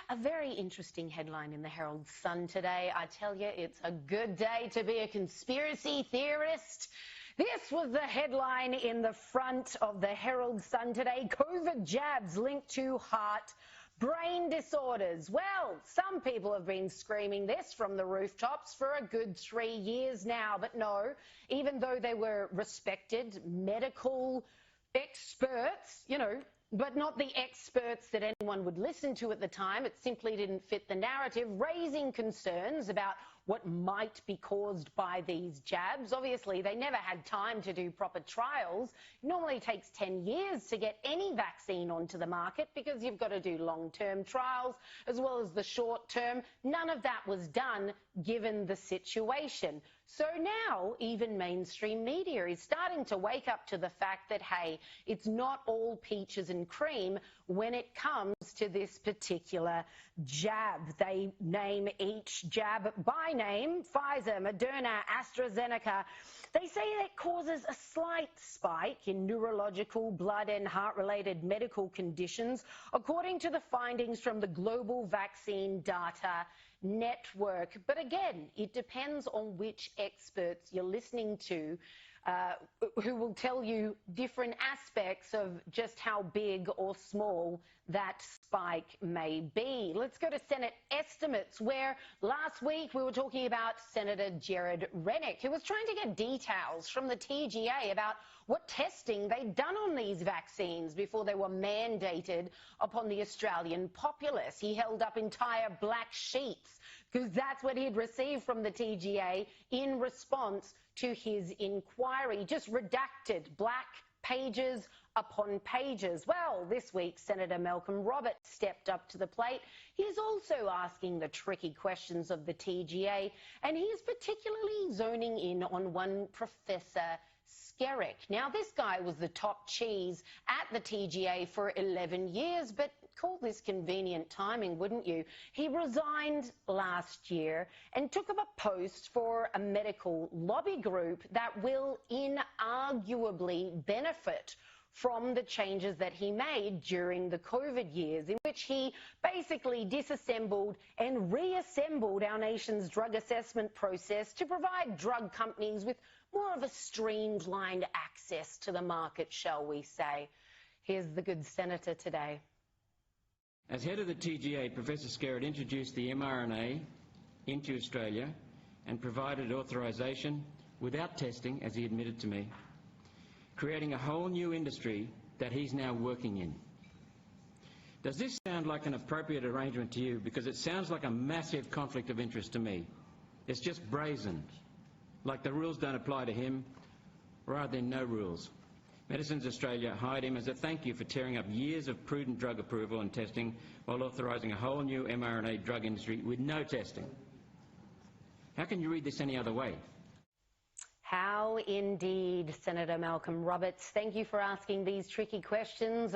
a very interesting headline in the Herald Sun today. I tell you, it's a good day to be a conspiracy theorist. This was the headline in the front of the Herald Sun today. COVID jabs linked to heart brain disorders. Well, some people have been screaming this from the rooftops for a good 3 years now. But no, even though they were respected medical experts, but not the experts that anyone would listen to at the time. It simply didn't fit the narrative, raising concerns about what might be caused by these jabs. Obviously, they never had time to do proper trials. It normally takes 10 years to get any vaccine onto the market because you've got to do long-term trials as well as the short-term. None of that was done given the situation. So now even mainstream media is starting to wake up to the fact that, hey, it's not all peaches and cream when it comes to this particular jab. They name each jab by name: Pfizer, Moderna, AstraZeneca. They say that causes a slight spike in neurological, blood and heart-related medical conditions, according to the findings from the Global Vaccine Data Network. But again, it depends on which experts you're listening to, who will tell you different aspects of just how big or small that spike may be. Let's go to Senate estimates, where last week we were talking about Senator Jared Rennick, who was trying to get details from the TGA about what testing they'd done on these vaccines before they were mandated upon the Australian populace. He held up entire black sheets because that's what he'd received from the TGA in response to his inquiry. Just redacted black pages upon pages. Well, this week, Senator Malcolm Roberts stepped up to the plate. He's also asking the tricky questions of the TGA, and he's particularly zoning in on one Professor Skerritt. Now, this guy was the top cheese at the TGA for 11 years, but call this convenient timing, wouldn't you? He resigned last year and took up a post for a medical lobby group that will inarguably benefit from the changes that he made during the COVID years, in which he basically disassembled and reassembled our nation's drug assessment process to provide drug companies with more of a streamlined access to the market, shall we say. Here's the good senator today. As head of the TGA, Professor Skerritt introduced the mRNA into Australia and provided authorisation without testing, as he admitted to me, creating a whole new industry that he's now working in. Does this sound like an appropriate arrangement to you? Because it sounds like a massive conflict of interest to me. It's just brazen, like the rules don't apply to him, rather than no rules. Medicines Australia hired him as a thank you for tearing up years of prudent drug approval and testing while authorising a whole new mRNA drug industry with no testing. How can you read this any other way? How indeed, Senator Malcolm Roberts. Thank you for asking these tricky questions.